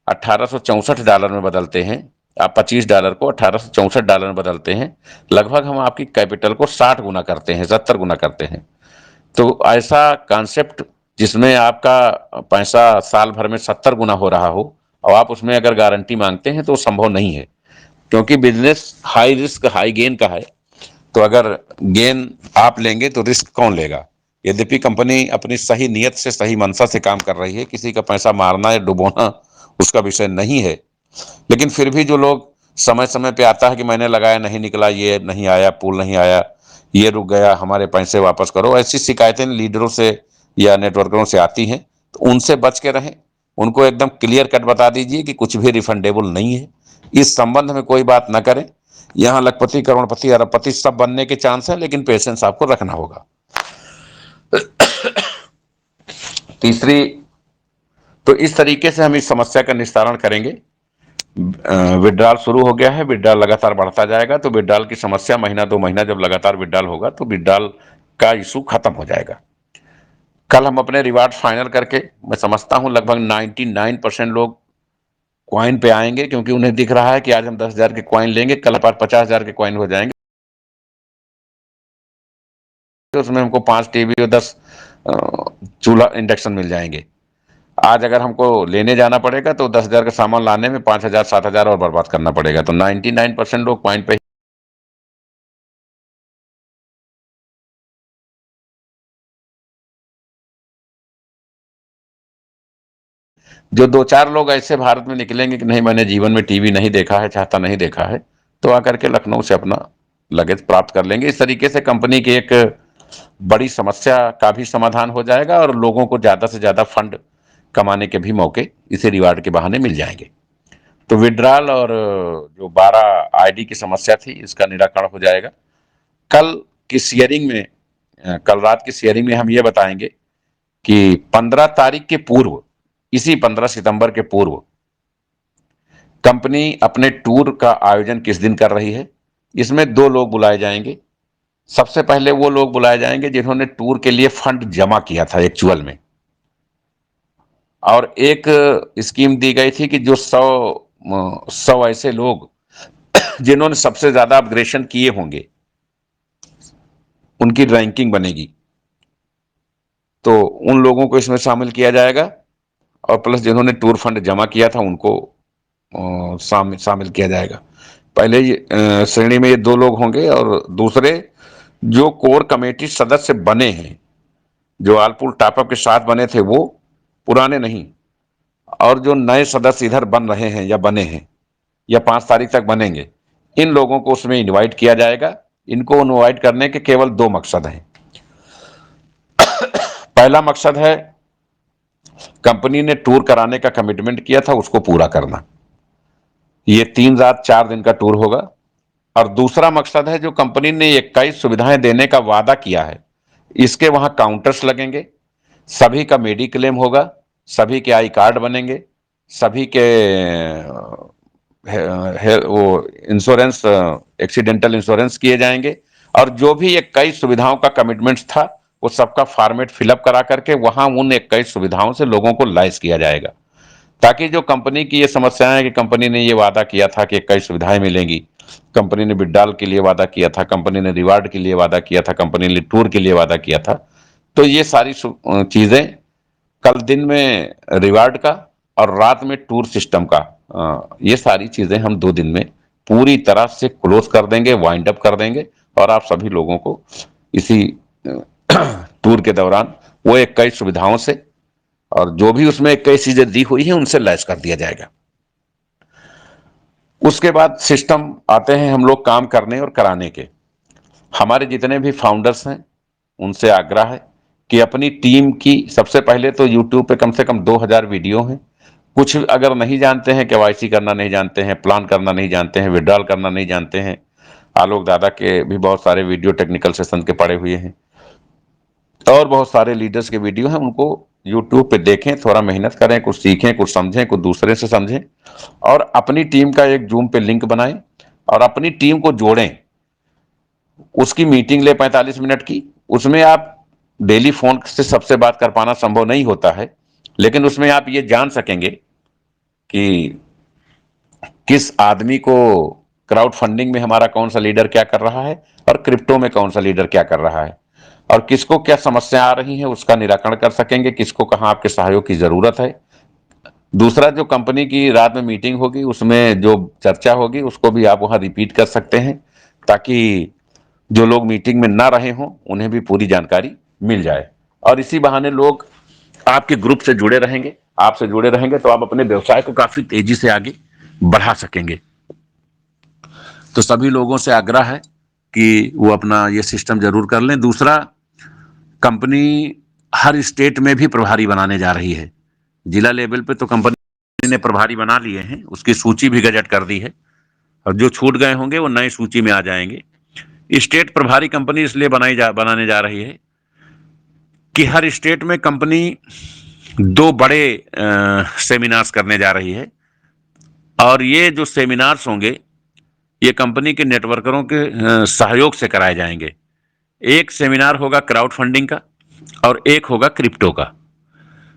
$1864 में बदलते हैं। आप $25 को $1864 में बदलते हैं। लगभग हम आपकी कैपिटल को 60 गुना करते हैं, 70 गुना करते हैं। तो ऐसा कॉन्सेप्ट जिसमें आपका पैसा साल भर में 70 गुना हो रहा हो और आप उसमें अगर गारंटी मांगते हैं तो संभव नहीं है, क्योंकि business high risk high gain का है। तो अगर गेन आप लेंगे तो रिस्क कौन लेगा? यद्यपि कंपनी अपनी सही नियत से सही मंशा से काम कर रही है, किसी का पैसा मारना या डुबोना उसका विषय नहीं है, लेकिन फिर भी जो लोग समय समय पे आता है कि मैंने लगाया नहीं निकला, ये नहीं आया, पुल नहीं आया, ये रुक गया, हमारे पैसे वापस करो, ऐसी शिकायतें लीडरों से या नेटवर्करों से आती हैं। तो उनसे बच के रहें। उनको एकदम क्लियर कट बता दीजिए कि कुछ भी रिफंडेबल नहीं है। इस संबंध में कोई बात ना करें। यहाँ लखपति, करोड़पति, अरबपति सब बनने के चांस है, लेकिन पेशेंस आपको रखना होगा। तीसरी, तो इस तरीके से हम इस समस्या का निस्तारण करेंगे। विड्रॉल शुरू हो गया है, विड्रॉल लगातार बढ़ता जाएगा। तो विड्रॉल की समस्या महीना 2 महीना जब लगातार विड्रॉल होगा तो विड्रॉल का इशू खत्म हो जाएगा। कल हम अपने रिवार्ड फाइनल करके, मैं समझता हूं लगभग 99% लोग कॉइन पे आएंगे, क्योंकि उन्हें दिख रहा है कि आज हम 10,000 के कॉइन लेंगे, कल हमारे 50,000 के कॉइन हो जाएंगे। तो उसमें हमको 5 टीवी और 10 चूल्हा इंडक्शन मिल जाएंगे। आज अगर हमको लेने जाना पड़ेगा तो 10,000 का सामान लाने में 5,000 7,000 और बर्बाद करना पड़ेगा। तो 99% लोग पॉइंट पे जो 2-4 लोग ऐसे भारत में निकलेंगे कि नहीं, मैंने जीवन में टीवी नहीं देखा है, चाहता नहीं देखा है, तो आकर के लखनऊ से अपना लगेज प्राप्त कर लेंगे। इस तरीके से कंपनी की एक बड़ी समस्या का भी समाधान हो जाएगा और लोगों को ज्यादा से ज्यादा फंड कमाने के भी मौके इसी रिवार्ड के बहाने मिल जाएंगे। तो विड्रॉल और जो 12 आईडी की समस्या थी, इसका निराकरण हो जाएगा। कल की शेयरिंग में, कल रात की शेयरिंग में हम ये बताएंगे कि 15 तारीख के पूर्व, इसी 15 सितंबर के पूर्व कंपनी अपने टूर का आयोजन किस दिन कर रही है। इसमें 2 लोग बुलाए जाएंगे। सबसे पहले वो लोग बुलाए जाएंगे जिन्होंने टूर के लिए फंड जमा किया था एक्चुअल में, और एक स्कीम दी गई थी कि जो 100 ऐसे लोग जिन्होंने सबसे ज्यादा अपग्रेशन किए होंगे उनकी रैंकिंग बनेगी। तो उन लोगों को इसमें शामिल किया जाएगा, और प्लस जिन्होंने टूर फंड जमा किया था उनको शामिल किया जाएगा। पहले श्रेणी में ये 2 लोग होंगे, और दूसरे जो कोर कमेटी सदस्य बने हैं, जो आलपुल टॉपअप के साथ बने थे वो, पुराने नहीं, और जो नए सदस्य इधर बन रहे हैं या बने हैं या 5 तारीख तक बनेंगे, इन लोगों को उसमें इनवाइट किया जाएगा। इनको इनवाइट करने के केवल 2 मकसद हैं। पहला मकसद है कंपनी ने टूर कराने का कमिटमेंट किया था उसको पूरा करना। ये 3 रात 4 दिन का टूर होगा, और दूसरा मकसद है जो कंपनी ने 21 सुविधाएं देने का वादा किया है, इसके वहां काउंटर्स लगेंगे, सभी का मेडिक्लेम होगा, सभी के आई कार्ड बनेंगे, सभी के वो इंश्योरेंस, एक्सीडेंटल इंश्योरेंस किए जाएंगे, और जो भी 21 सुविधाओं का कमिटमेंट्स था वो सबका फॉर्मेट फिलअप करा करके वहां उन 21 सुविधाओं से लोगों को लैस किया जाएगा, ताकि जो कंपनी की ये समस्याएं है कि कंपनी ने ये वादा किया था कि 21 सुविधाएं मिलेंगी, कंपनी ने विड्रॉल के लिए वादा किया था, कंपनी ने रिवार्ड के लिए वादा किया था, कंपनी ने टूर के लिए वादा किया था, तो ये सारी चीजें कल दिन में रिवार्ड का और रात में टूर सिस्टम का, ये सारी चीजें हम 2 दिन में पूरी तरह से क्लोज कर देंगे, वाइंड अप कर देंगे, और आप सभी लोगों को इसी टूर के दौरान वो 21 सुविधाओं से और जो भी उसमें 21 चीजें दी हुई हैं उनसे लैस कर दिया जाएगा। उसके बाद सिस्टम आते हैं हम लोग काम करने और कराने के। हमारे जितने भी फाउंडर्स हैं उनसे आग्रह है कि अपनी टीम की सबसे पहले तो यूट्यूब पे कम से कम 2000 वीडियो हैं। कुछ अगर नहीं जानते हैं, केवाईसी करना नहीं जानते हैं, प्लान करना नहीं जानते हैं, विड्रॉल करना नहीं जानते हैं, आलोक दादा के भी बहुत सारे वीडियो टेक्निकल सेशन के पड़े हुए हैं, और बहुत सारे लीडर्स के वीडियो हैं, उनको यूट्यूब पे देखें, थोड़ा मेहनत करें, कुछ सीखें, कुछ समझें, कुछ दूसरे से समझें, और अपनी टीम का एक जूम पे लिंक बनाएं और अपनी टीम को जोड़ें। उसकी मीटिंग ले 45 मिनट की। उसमें आप डेली फोन से सबसे बात कर पाना संभव नहीं होता है, लेकिन उसमें आप ये जान सकेंगे कि किस आदमी को क्राउड फंडिंग में हमारा कौन सा लीडर क्या कर रहा है, और क्रिप्टो में कौन सा लीडर क्या कर रहा है, और किसको क्या समस्या आ रही है उसका निराकरण कर सकेंगे, किसको कहाँ आपके सहयोग की जरूरत है। दूसरा, जो कंपनी की रात में मीटिंग होगी उसमें जो चर्चा होगी उसको भी आप वहां रिपीट कर सकते हैं, ताकि जो लोग मीटिंग में ना रहे हों उन्हें भी पूरी जानकारी मिल जाए, और इसी बहाने लोग आपके ग्रुप से जुड़े रहेंगे। आपसे जुड़े रहेंगे तो आप अपने व्यवसाय को काफी तेजी से आगे बढ़ा सकेंगे। तो सभी लोगों से आग्रह है कि वो अपना ये सिस्टम जरूर कर लें। दूसरा, कंपनी हर स्टेट में भी प्रभारी बनाने जा रही है। जिला लेवल पे तो कंपनी ने प्रभारी बना लिए हैं, उसकी सूची भी गजट कर दी है, और जो छूट गए होंगे वो नई सूची में आ जाएंगे। स्टेट प्रभारी कंपनी इसलिए बनाने जा रही है कि हर स्टेट में कंपनी 2 बड़े सेमिनार्स करने जा रही है, और ये जो सेमिनार्स होंगे ये कंपनी के नेटवर्करों के सहयोग से कराए जाएंगे। एक सेमिनार होगा क्राउड फंडिंग का और एक होगा क्रिप्टो का।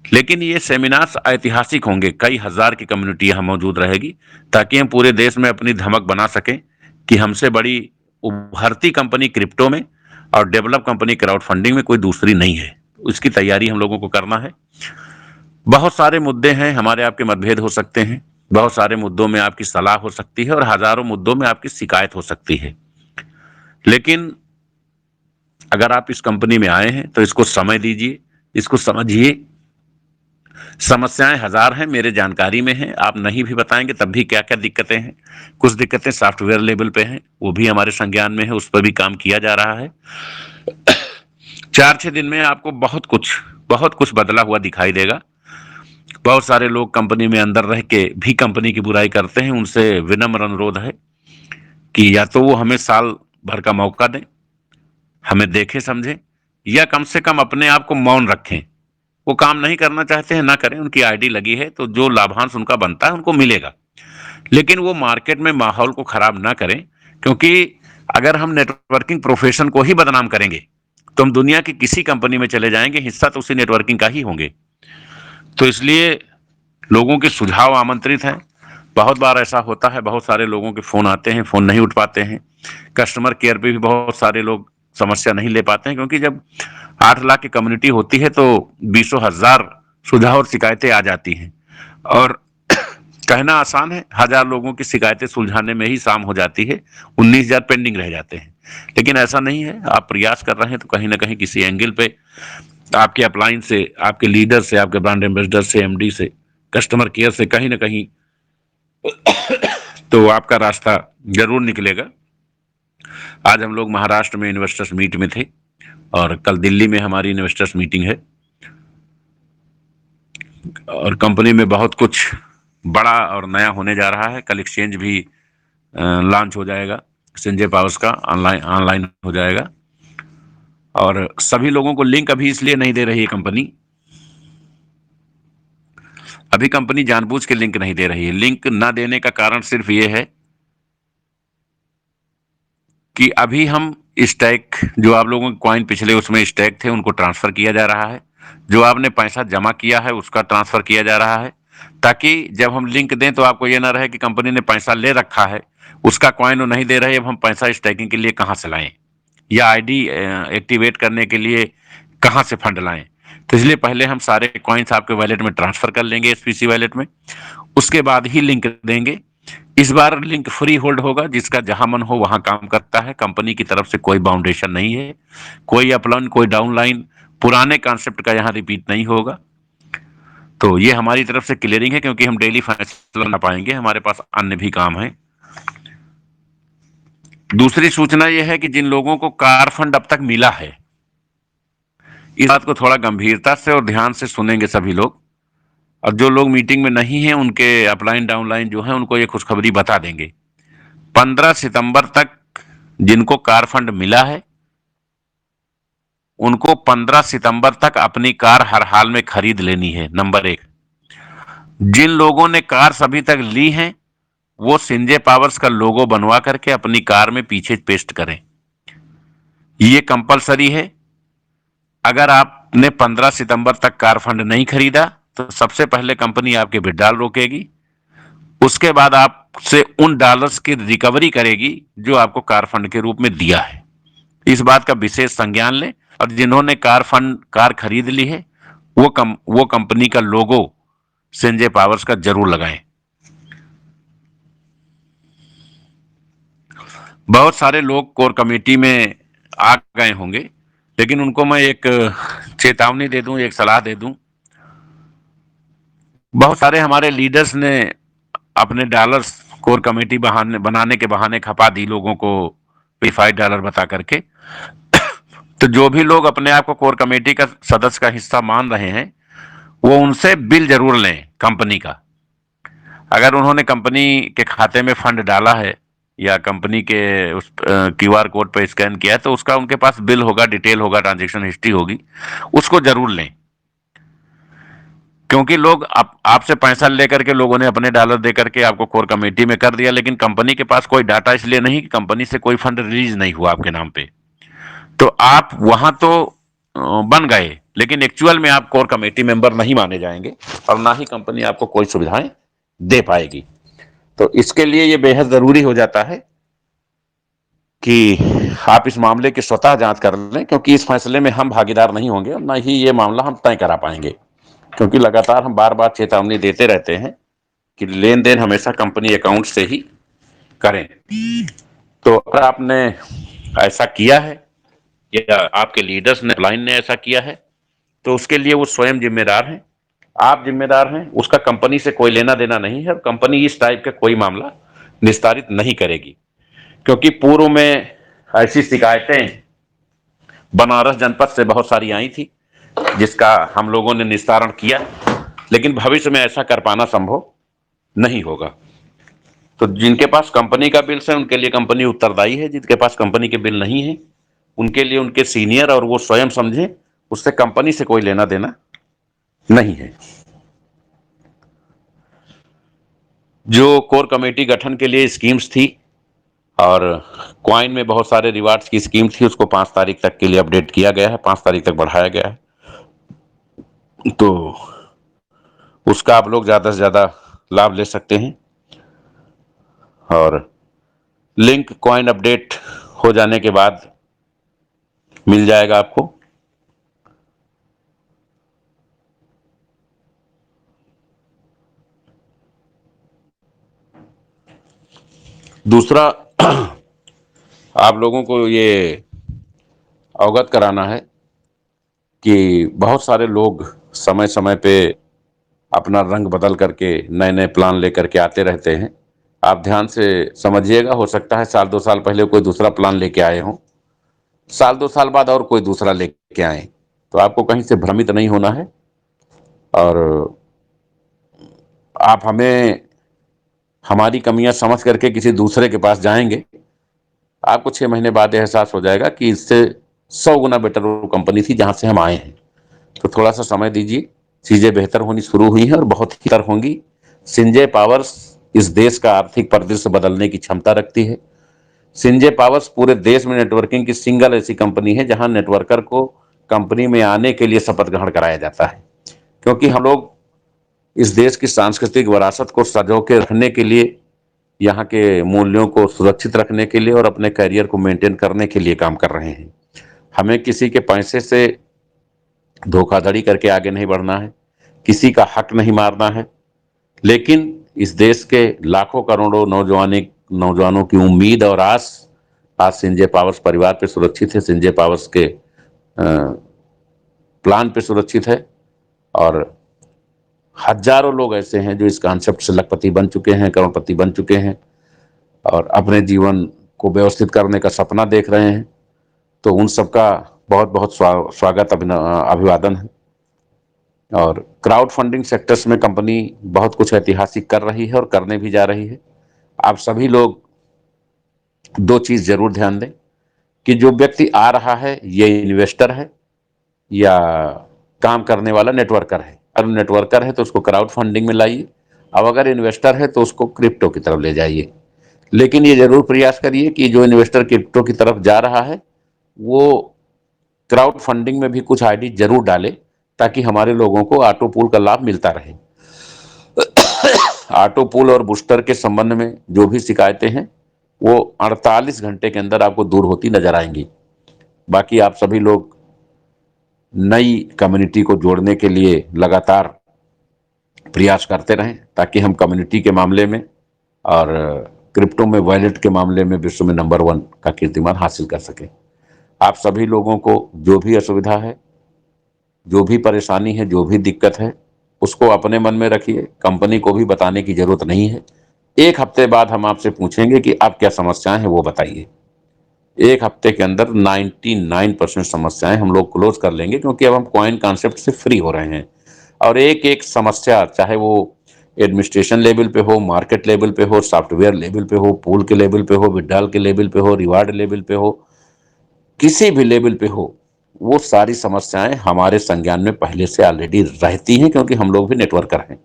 लेकिन ये सेमिनार्स ऐतिहासिक होंगे, कई हजार की कम्युनिटी यहाँ मौजूद रहेगी, ताकि हम पूरे देश में अपनी धमक बना सकें कि हमसे बड़ी उभरती कंपनी क्रिप्टो में और डेवलप कंपनी क्राउड फंडिंग में कोई दूसरी नहीं है। इसकी तैयारी हम लोगों को करना है। बहुत सारे मुद्दे हैं, हमारे आपके मतभेद हो सकते हैं, बहुत सारे मुद्दों में आपकी सलाह हो सकती है, और हजारों मुद्दों में आपकी शिकायत हो सकती है। लेकिन अगर आप इस कंपनी में आए हैं तो इसको समय दीजिए, इसको समझिए। समस्याएं हजार हैं, मेरे जानकारी में हैं, आप नहीं भी बताएंगे तब भी क्या क्या दिक्कतें हैं। कुछ दिक्कतें सॉफ्टवेयर लेवल पे हैं, वो भी हमारे संज्ञान में है, उस पर भी काम किया जा रहा है। 4-6 दिन में आपको बहुत कुछ बदला हुआ दिखाई देगा। बहुत सारे लोग कंपनी में अंदर रह के भी कंपनी की बुराई करते हैं, उनसे विनम्र अनुरोध है कि या तो वो हमें साल भर का मौका दें, हमें देखें समझें, या कम से कम अपने आप को मौन रखें। वो काम नहीं करना चाहते हैं ना करें, उनकी आईडी लगी है तो जो लाभांश उनका बनता है उनको मिलेगा, लेकिन वो मार्केट में माहौल को खराब ना करें। क्योंकि अगर हम नेटवर्किंग प्रोफेशन को ही बदनाम करेंगे तो हम दुनिया की किसी कंपनी में चले जाएंगे, हिस्सा तो उसी नेटवर्किंग का ही होंगे। तो इसलिए लोगों के सुझाव आमंत्रित हैं। बहुत बार ऐसा होता है, बहुत सारे लोगों के फोन आते हैं, फोन नहीं उठ पाते हैं। कस्टमर केयर पे भी बहुत सारे लोग समस्या नहीं ले पाते हैं, क्योंकि जब 8 लाख की कम्युनिटी होती है तो बीसों हजार सुझाव और शिकायतें आ जाती हैं, और कहना आसान है, 1000 लोगों की शिकायतें सुलझाने में ही शाम हो जाती है, 19,000 पेंडिंग रह जाते हैं। लेकिन ऐसा नहीं है, आप प्रयास कर रहे हैं तो कहीं ना कहीं किसी एंगल पे आपके अपलाइन से, आपके लीडर से, आपके ब्रांड एम्बेसडर से, एमडी से, कस्टमर केयर से कहीं ना कहीं तो आपका रास्ता जरूर निकलेगा। आज हम लोग महाराष्ट्र में इन्वेस्टर्स मीट में थे, और कल दिल्ली में हमारी इन्वेस्टर्स मीटिंग है, और कंपनी में बहुत कुछ बड़ा और नया होने जा रहा है। कल एक्सचेंज भी लॉन्च हो जाएगा, संजय पावर्स का ऑनलाइन ऑनलाइन हो जाएगा। और सभी लोगों को लिंक अभी इसलिए नहीं दे रही है कंपनी, अभी कंपनी जानबूझ के लिंक नहीं दे रही है। लिंक ना देने का कारण सिर्फ ये है कि अभी हम स्टैक, जो आप लोगों के कॉइन पिछले उसमें स्टैक थे, उनको ट्रांसफर किया जा रहा है। जो आपने पैसा जमा किया है उसका ट्रांसफर किया जा रहा है, ताकि जब हम लिंक दें तो आपको ये ना रहे कि कंपनी ने पैसा ले रखा है, उसका कॉइन वो नहीं दे रहे, अब हम पैसा स्टैकिंग के लिए कहाँ से लाएं, या आईडी एक्टिवेट करने के लिए कहाँ से फंड लाएं। तो इसलिए पहले हम सारे कॉइन्स आपके वॉलेट में ट्रांसफर कर लेंगे, एसपीसी वॉलेट में, उसके बाद ही लिंक देंगे। इस बार लिंक फ्री होल्ड होगा, जिसका जहां मन हो वहां काम करता है। कंपनी की तरफ से कोई बाउंडेशन नहीं है, कोई अपलाइन कोई डाउनलाइन, पुराने कॉन्सेप्ट का यहां रिपीट नहीं होगा। तो ये हमारी तरफ से क्लियरिंग है, क्योंकि हम डेली फैसला ना पाएंगे, हमारे पास अन्य भी काम है। दूसरी सूचना यह है कि जिन लोगों को कार फंड अब तक मिला है, इस बात को थोड़ा गंभीरता से और ध्यान से सुनेंगे सभी लोग। और जो लोग मीटिंग में नहीं हैं, उनके अपलाइन डाउनलाइन जो है, उनको ये खुशखबरी बता देंगे। 15 सितंबर तक जिनको कार फंड मिला है, उनको 15 सितंबर तक अपनी कार हर हाल में खरीद लेनी है, नंबर एक। जिन लोगों ने कार अभी तक ली हैं, वो संजय पावर्स का लोगो बनवा करके अपनी कार में पीछे पेस्ट करें, ये कंपलसरी है। अगर आपने 15 सितंबर तक कार फंड नहीं खरीदा तो सबसे पहले कंपनी आपके विड्रॉल रोकेगी, उसके बाद आपसे उन डॉलर्स की रिकवरी करेगी जो आपको कार फंड के रूप में दिया है। इस बात का विशेष संज्ञान लें। और जिन्होंने कार खरीद ली है, वो कंपनी का लोगो संजय पावर्स का जरूर लगाएं। बहुत सारे लोग कोर कमेटी में आ गए होंगे, लेकिन उनको मैं एक चेतावनी दे दूं, एक सलाह दे दूं। बहुत सारे हमारे लीडर्स ने अपने डॉलर्स कोर कमेटी बनाने के बहाने खपा दी लोगों को, $5 बता करके। तो जो भी लोग अपने आप को कोर कमेटी का सदस्य का हिस्सा मान रहे हैं, वो उनसे बिल जरूर लें कंपनी का। अगर उन्होंने कंपनी के खाते में फंड डाला है या कंपनी के उस क्यूआर कोड पर स्कैन किया है, तो उसका उनके पास बिल होगा, डिटेल होगा, ट्रांजेक्शन हिस्ट्री होगी, उसको जरूर लें। क्योंकि लोग आपसे पैसा लेकर के लोगों ने अपने डॉलर दे करके आपको कोर कमेटी में कर दिया, लेकिन कंपनी के पास कोई डाटा इसलिए नहीं कि कंपनी से कोई फंड रिलीज नहीं हुआ आपके नाम पे। तो आप वहां तो बन गए, लेकिन एक्चुअल में आप कोर कमेटी मेंबर नहीं माने जाएंगे, और ना ही कंपनी आपको कोई सुविधाएं दे पाएगी। तो इसके लिए ये बेहद जरूरी हो जाता है कि आप इस मामले की स्वतः जांच कर लें, क्योंकि इस फैसले में हम भागीदार नहीं होंगे और ना ही ये मामला हम तय करा पाएंगे। क्योंकि लगातार हम बार बार चेतावनी देते रहते हैं कि लेन देन हमेशा कंपनी अकाउंट से ही करें। तो अगर आपने ऐसा किया है या आपके लीडर्स ने, लाइन ने ऐसा किया है, तो उसके लिए वो स्वयं जिम्मेदार हैं, आप जिम्मेदार हैं। उसका कंपनी से कोई लेना देना नहीं है, और कंपनी इस टाइप का कोई मामला निस्तारित नहीं करेगी। क्योंकि पूर्व में ऐसी शिकायतें बनारस जनपद से बहुत सारी आई थी, जिसका हम लोगों ने निस्तारण किया, लेकिन भविष्य में ऐसा कर पाना संभव नहीं होगा। तो जिनके पास कंपनी का बिल है उनके लिए कंपनी उत्तरदायी है, जिनके पास कंपनी के बिल नहीं है उनके लिए उनके सीनियर और वो स्वयं समझे, उससे कंपनी से कोई लेना देना नहीं है। जो कोर कमेटी गठन के लिए स्कीम्स थी और क्वाइन में बहुत सारे रिवार्ड्स की स्कीम थी, उसको 5 तारीख तक के लिए अपडेट किया गया है, 5 तारीख तक बढ़ाया गया है। तो उसका आप लोग ज़्यादा से ज़्यादा लाभ ले सकते हैं। और लिंक कॉइन अपडेट हो जाने के बाद मिल जाएगा आपको। दूसरा, आप लोगों को ये अवगत कराना है कि बहुत सारे लोग समय समय पे अपना रंग बदल करके नए नए प्लान लेकर के आते रहते हैं। आप ध्यान से समझिएगा, हो सकता है साल 2 साल पहले कोई दूसरा प्लान लेके आए हों, साल 2 साल बाद और कोई दूसरा लेके आए। तो आपको कहीं से भ्रमित नहीं होना है, और आप हमें हमारी कमियां समझ करके किसी दूसरे के पास जाएंगे आपको 6 महीने बाद एहसास हो जाएगा कि इससे 100 गुना बेटर वो कंपनी थी जहां से हम आए हैं। तो थोड़ा सा समय दीजिए, चीजें बेहतर होनी शुरू हुई हैं और बहुत ही बेहतर होंगी। संजय पावर्स इस देश का आर्थिक परिदृश्य बदलने की क्षमता रखती है। संजय पावर्स पूरे देश में नेटवर्किंग की सिंगल ऐसी कंपनी है जहां नेटवर्कर को कंपनी में आने के लिए शपथ ग्रहण कराया जाता है, क्योंकि हम लोग इस देश की सांस्कृतिक विरासत को सजो के रखने के लिए, यहाँ के मूल्यों को सुरक्षित रखने के लिए और अपने करियर को मेंटेन करने के लिए काम कर रहे हैं। हमें किसी के पैसे से धोखाधड़ी करके आगे नहीं बढ़ना है, किसी का हक नहीं मारना है, लेकिन इस देश के लाखों करोड़ों नौजवानों की उम्मीद और आस आज संजय पावर्स परिवार पे सुरक्षित है, संजय पावर्स के प्लान पे सुरक्षित है। और हजारों लोग ऐसे हैं जो इस कॉन्सेप्ट से लखपति बन चुके हैं, करोड़पति बन चुके हैं और अपने जीवन को व्यवस्थित करने का सपना देख रहे हैं। तो उन सबका बहुत बहुत स्वागत, अभिवादन है। और क्राउड फंडिंग सेक्टर्स में कंपनी बहुत कुछ ऐतिहासिक कर रही है और करने भी जा रही है। आप सभी लोग दो चीज जरूर ध्यान दें कि जो व्यक्ति आ रहा है ये इन्वेस्टर है या काम करने वाला नेटवर्कर है। अगर नेटवर्कर है तो उसको क्राउड फंडिंग में लाइए, अब अगर इन्वेस्टर है तो उसको क्रिप्टो की तरफ ले जाइए। लेकिन ये जरूर प्रयास करिए कि जो इन्वेस्टर क्रिप्टो की तरफ जा रहा है वो क्राउड फंडिंग में भी कुछ आईडी जरूर डाले, ताकि हमारे लोगों को ऑटो पूल का लाभ मिलता रहे। ऑटो पूल और बूस्टर के संबंध में जो भी शिकायतें हैं वो 48 घंटे के अंदर आपको दूर होती नजर आएंगी। बाकी आप सभी लोग नई कम्युनिटी को जोड़ने के लिए लगातार प्रयास करते रहें, ताकि हम कम्युनिटी के मामले में और क्रिप्टो में वॉलेट के मामले में विश्व में नंबर 1 का कीर्तिमान हासिल कर सकें। आप सभी लोगों को जो भी असुविधा है, जो भी परेशानी है, जो भी दिक्कत है, उसको अपने मन में रखिए, कंपनी को भी बताने की जरूरत नहीं है। 1 हफ्ते बाद हम आपसे पूछेंगे कि आप क्या समस्याएं हैं वो बताइए। 1 हफ्ते के अंदर 99% समस्याएं हम लोग क्लोज कर लेंगे, क्योंकि अब हम कॉइन कॉन्सेप्ट से फ्री हो रहे हैं। और एक एक समस्या, चाहे वो एडमिनिस्ट्रेशन लेवल पे हो, मार्केट लेवल पे हो, सॉफ्टवेयर लेवल पे हो, पूल के लेवल पे हो, विड्रॉल के लेवल पे हो, रिवार्ड लेवल पे हो, किसी भी लेवल पे हो, वो सारी समस्याएं हमारे संज्ञान में पहले से ऑलरेडी रहती हैं, क्योंकि हम लोग भी नेटवर्कर हैं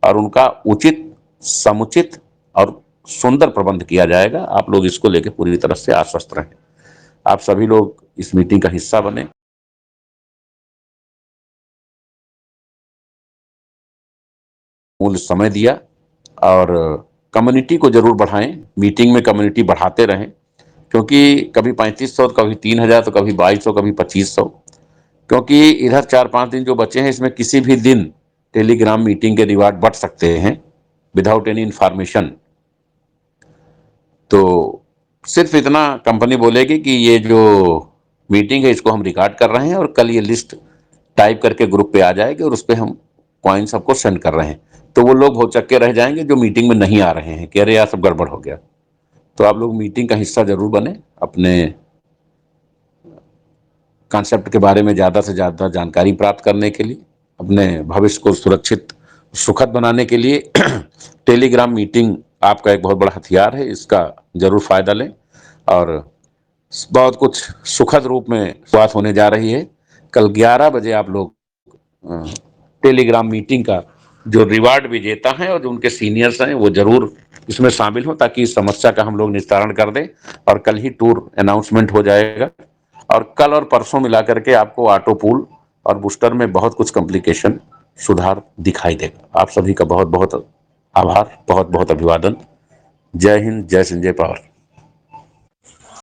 और उनका उचित, समुचित और सुंदर प्रबंध किया जाएगा। आप लोग इसको लेकर पूरी तरह से आश्वस्त रहें। आप सभी लोग इस मीटिंग का हिस्सा बने, मूल्य समय दिया और कम्युनिटी को जरूर बढ़ाएं। मीटिंग में कम्युनिटी बढ़ाते रहें, क्योंकि कभी 3500, कभी 3000, तो कभी 2200, कभी 2500, क्योंकि इधर 4-5 दिन जो बचे हैं इसमें किसी भी दिन टेलीग्राम मीटिंग के रिवार्ड बढ़ सकते हैं विदाउट एनी इंफॉर्मेशन। तो सिर्फ इतना कंपनी बोलेगी कि ये जो मीटिंग है इसको हम रिकॉर्ड कर रहे हैं और कल ये लिस्ट टाइप करके ग्रुप पे आ जाएगी और उस पर हम कॉइन सबको सेंड कर रहे हैं। तो वो लोग भौचक्के रह जाएंगे जो मीटिंग में नहीं आ रहे हैं कि अरे यार सब गड़बड़ हो गया। तो आप लोग मीटिंग का हिस्सा जरूर बने, अपने कॉन्सेप्ट के बारे में ज़्यादा से ज़्यादा जानकारी प्राप्त करने के लिए, अपने भविष्य को सुरक्षित सुखद बनाने के लिए टेलीग्राम मीटिंग आपका एक बहुत बड़ा हथियार है, इसका जरूर फायदा लें। और बहुत कुछ सुखद रूप में शुरुआत होने जा रही है। कल 11 बजे आप लोग टेलीग्राम मीटिंग का जो रिवार्ड विजेता हैं और जो उनके सीनियर्स हैं वो जरूर इसमें शामिल हो, ताकि इस समस्या का हम लोग निस्तारण कर दें। और कल ही टूर अनाउंसमेंट हो जाएगा और कल और परसों मिलाकर के आपको ऑटो पूल और बूस्टर में बहुत कुछ कॉम्प्लिकेशन सुधार दिखाई देगा। आप सभी का बहुत बहुत आभार, बहुत बहुत अभिवादन। जय हिंद, जय संजय पावर।